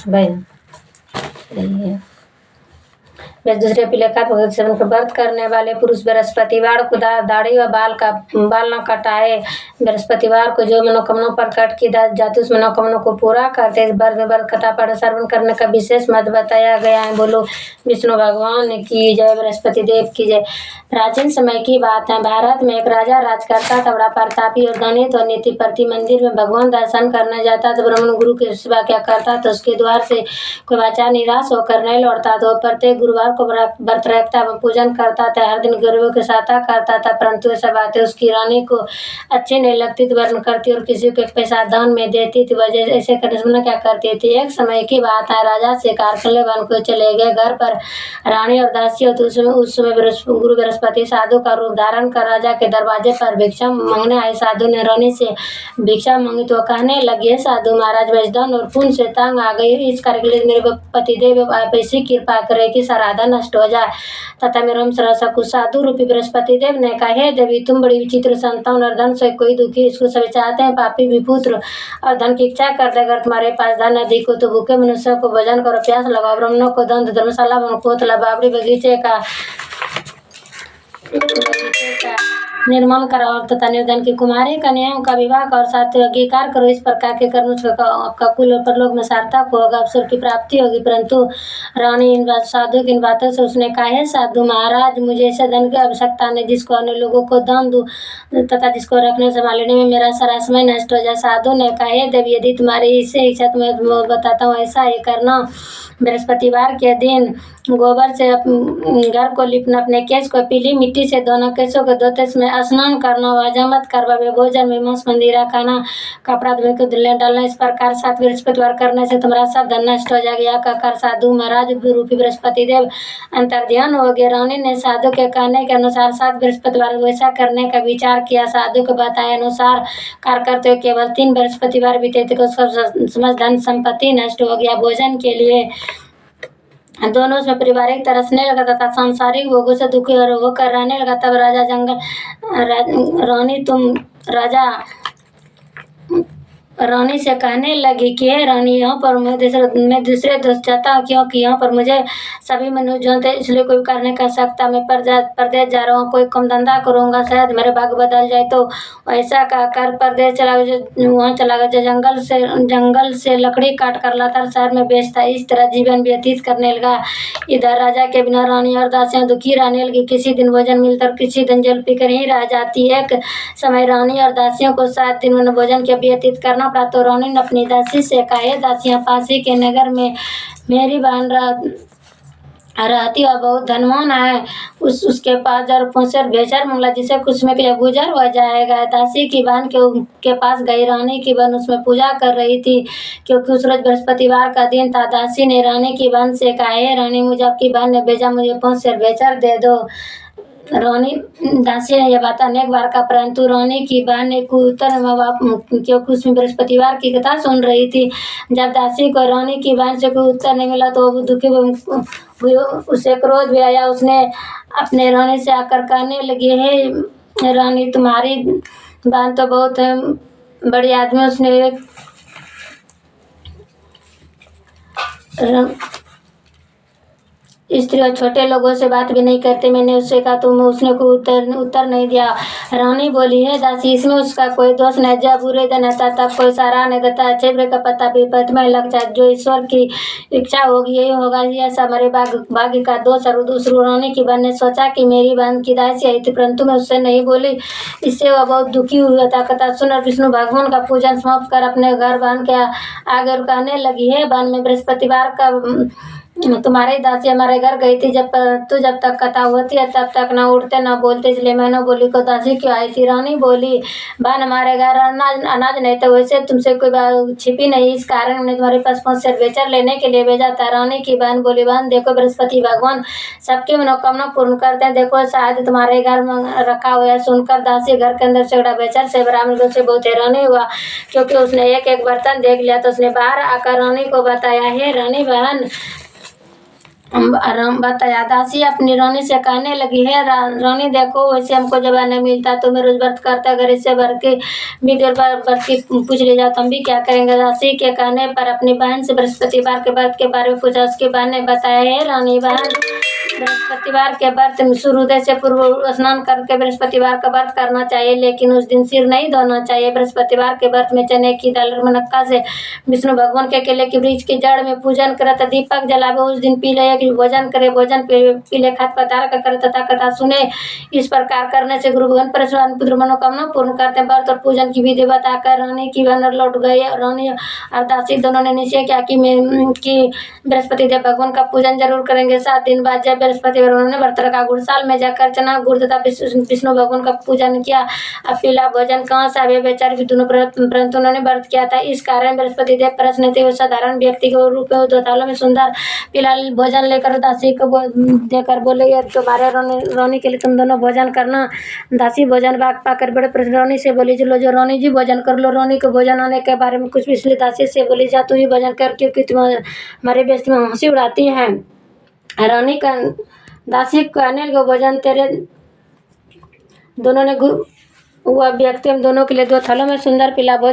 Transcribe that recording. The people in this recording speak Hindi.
भाई सही है। दूसरे पिलका सेवन का व्रत करने वाले पुरुष बृहस्पतिवार को दाढ़ी व बाल न कटाए। बृहस्पतिवार को जो मनोकामना प्रकट की जाती उस मनोकामना को पूरा करते व्रत कथा पाठ श्रवण करने का विशेष महत्व बताया गया है। बोलो विष्णु भगवान की जय, बृहस्पति देव की जय। प्राचीन समय की बात है। भारत में एक राजा राज करता था, बड़ा प्रतापी और गणित और नीति प्रति मंदिर में भगवान दर्शन करने जाता तो ब्राह्मण गुरु की सेवा क्या करता तो उसके द्वार से कोई बच्चा निराश होकर नहीं लौटता तो प्रत्येक गुरुवार को व्रत रखता व पूजन करता था। हर दिन गरीबों की सहायता करता था, परंतु ऐसा बातें उसकी रानी को अच्छी नहीं लगती तो वर्ण करती और किसी को एक पैसा दान में देती थी। वजह ऐसे करने क्या करती थी। एक समय की बात है, राजा शिकार करने वन को चले गए। घर पर रानी और दासी होती। उस समय गुरु बृहस्पति साधु का रूप धारण कर राजा के दरवाजे पर भिक्षा मांगने आए। साधु ने रानी से भिक्षा मांगी तो कहने लगे, साधु महाराज वैष्णव और पुण्य से तंग आ गई, इस कार्य के लिए मेरे पतिदेव आप ऐसी कृपा करे कि साराधा नष्ट हो जाए तथा मेरा सकु। साधु रूपी बृहस्पति देव ने कहा, हे देवी तुम बड़ी विचित्र संतान और धन से कोई दुखी इसको सभी चाहते हैं, पापी विपुत्र और धन की इच्छा करते। अगर तुम्हारे पास धन अधिक हो तो भूखे मनुष्य को भोजन करो, प्यास लगाओ, ब्राह्मणों को दंड धर्मशाला कोतला बाबरी बगीचे का निर्माण कराओ तथा निर्धन की कुमारी कन्याओं का विवाह और साथ अंगीकार करो। इस प्रकार के कर्म का कुल और परलोक में सार्थक होगा, अवसर की प्राप्ति होगी। परंतु रानी साधु की इन बातों से उसने कहा, है साधु महाराज मुझे ऐसे धन की आवश्यकता नहीं जिसको अन्य लोगों को दान दूं तथा जिसको रखने संभालने में मेरा सारा समय नष्ट हो जाए। साधु ने कहा, हे देवी यदि तुम्हारी इससे इच्छा तुम्हें बताता हूँ, ऐसा ही करना। बृहस्पतिवार के दिन गोबर से घर को लिपना, अपने केस को पीली मिट्टी से दोनों केसों को धोते समय स्नान करना, हजामत करवावे, भोजन में मांस मंदिरा खाना, कपड़ा धोए को धुले डालना। इस प्रकार 7 बृहस्पतिवार करने से तुम्हारा सब धन नष्ट हो जाएगा। यह कहकर साधु महाराज रूपी बृहस्पति देव अंतर्ध्यान हो गए। रानी ने साधु के कहने के अनुसार 7 बृहस्पतिवार वैसा करने का विचार किया। साधु के बताए अनुसार कार्य करते हुए केवल 3 बृहस्पतिवार बीते थे, समझ धन संपत्ति नष्ट हो गया। भोजन के लिए दोनों में पारिवारिक तरसने लगा तथा सांसारिक भोगों से दुखी और होकर रहने लगा। तब रानी से कहने लगी कि हे रानी, यहाँ पर मैं दूसरे दोस्त चाहता हूँ क्योंकि यहाँ पर मुझे सभी मनुष्य जो थे, इसलिए कोई करने का सकता। मैं परदेश जा रहा हूँ, कोई कम धंधा करूँगा, शायद मेरे भाग्य बदल जाए। तो ऐसा कहकर परदेश चला गया। वहाँ चला गया जो जंगल से लकड़ी काट कर लाता शहर में बेचता। इस तरह जीवन व्यतीत करने लगा। इधर राजा के बिना रानी और दासियाँ दुखी रहने लगी। किसी दिन भोजन मिलता और किसी दिन जल पीकर ही रह जाती। एक समय रानी और दासियों को 7 दिन में भोजन के व्यतीत करना पड़ा। तो रानी ने अपनी दासी से कहा, दासियां पासी के नगर में मेरी बहन रहती और बहुत धनवान है, उसके पास जर पहुँचे बेचर मंगला जिसे कुछ में के लिए गुजर हो जाएगा। दासी की बहन के पास गई। रानी की बहन उसमें पूजा कर रही थी क्योंकि उस रोज बृहस्पतिवार का दिन था। दासी ने रानी की बहन से कहा, रानी मुझे आपकी बहन ने भेजा, मुझे 5 शेर बेचर दे दो। रानी दासी ने यह बात अनेक बार कहा, परंतु रानी की बहन ने उत्तर क्योंकि उसमें बृहस्पतिवार की कथा सुन रही थी। जब दासी को रानी की बहन से कोई उत्तर नहीं मिला तो वो दुखी उसे क्रोध भी आया। उसने अपने रानी से आकर कहने लगी, हे रानी तुम्हारी बहन तो बहुत बड़ी आदमी। उसने स्त्री और छोटे लोगों से बात भी नहीं करते। मैंने उससे कहा तो उसने कोई उत्तर नहीं दिया। रानी बोली, है दासी इसमें उसका कोई दोष नहीं। जब बुरे दिन आता तब कोई सराह नहीं देता। अच्छे बुरे का पता विपद में लग जाए। जो ईश्वर की इच्छा होगी यही होगा। यह सब हमारे भाग्य का दोष। और दूसरी रानी की बहन ने सोचा कि मेरी बहन की दासी आई थी, परंतु मैं उससे नहीं बोली। इससे वह बहुत दुखी हुआ था। कथा सुनकर विष्णु भगवान का पूजन समाप्त कर अपने घर बहन के आगे कहने लगी, है बहन में बृहस्पतिवार का तुम्हारी दासी हमारे घर गई थी। जब तक कथा होती है तब तक ना उठते ना बोलते, इसलिए मैंने बोली को दासी क्यों आई थी। रानी बोली, बहन हमारे घर अनाज नहीं था, वैसे तुमसे कोई बात छिपी नहीं, इस कारण हमने तुम्हारे पास 5 शेर बेचर लेने के लिए भेजा था। रानी की बहन बोली, बहन देखो बृहस्पति भगवान सबकी मनोकामना पूर्ण करते हैं, देखो शायद तुम्हारे घर में रखा हुआ है। सुनकर दासी घर के अंदर से बेचर से ब्राह्मण से बहुत हैरानी हुआ क्योंकि उसने एक बर्तन देख लिया। तो उसने बाहर आकर रानी को बताया, हे रानी बहन बताया। दासी अपनी रानी से कहने लगी, है रानी देखो, वैसे हमको जब नहीं मिलता तो मैं रोज व्रत करता, घर से भर के भी व्रत की पूछ ले जाओ, हम भी क्या करेंगे। दासी के कहने पर अपनी बहन से बृहस्पतिवार के व्रत के बारे में पूछा। उसकी बहन ने बताया, है रानी बहन, बृहस्पतिवार के व्रत में सूर्योदय से पूर्व स्नान करके बृहस्पतिवार का व्रत करना चाहिए, लेकिन उस दिन सिर नहीं धोना चाहिए। बृहस्पतिवार के व्रत में चने की दाल और मुनक्का से विष्णु भगवान के केले के वृक्ष की जड़ में पूजन करे तथा दीपक जलावे। उस दिन पीले कि भोजन करे, भोजन पीले खाद पदार्थ का करे तथा कथा सुने। इस प्रकार करने से गुरु भगवान परशुराम पुत्र मनोकामना पूर्ण करते हैं। व्रत और पूजन की विधि बताकर रानी की बहन लौट गई। रानी और दासी दोनों ने निश्चय किया कि बृहस्पति देव भगवान का पूजन जरूर करेंगे। 7 दिन बाद जब बृहस्पतिवार उन्होंने व्रत रखा, गुड़साल में जाकर चना गुड़ तथा विष्णु भगवान का पूजन किया। अब पीला भोजन कहाँ से आवे, बेचारे भी दोनों, परंतु उन्होंने व्रत किया था। इस कारण बृहस्पति देव प्रश्न थे, साधारण व्यक्ति के रूप में 2 थालों में सुंदर पीला भोजन लेकर दासी को देकर बोले, ये तुम्हारे रानी के लिए, तुम दोनों भोजन करना। दासी भोजन भाग पाकर बड़े प्रश्न रानी से बोली, चलो जो रानी जी भोजन कर लो। रानी को भोजन आने के बारे में कुछ इसलिए दासी से बोली, जा तू ही भोजन कर, क्योंकि तुम हमारे बेइज्जती में हंसी उड़ाती है। रानी का दासी कहने लगे, भोजन तेरे दोनों ने वह व्यक्ति हम दोनों के लिए 2 थालों में सुंदर पीला भोजन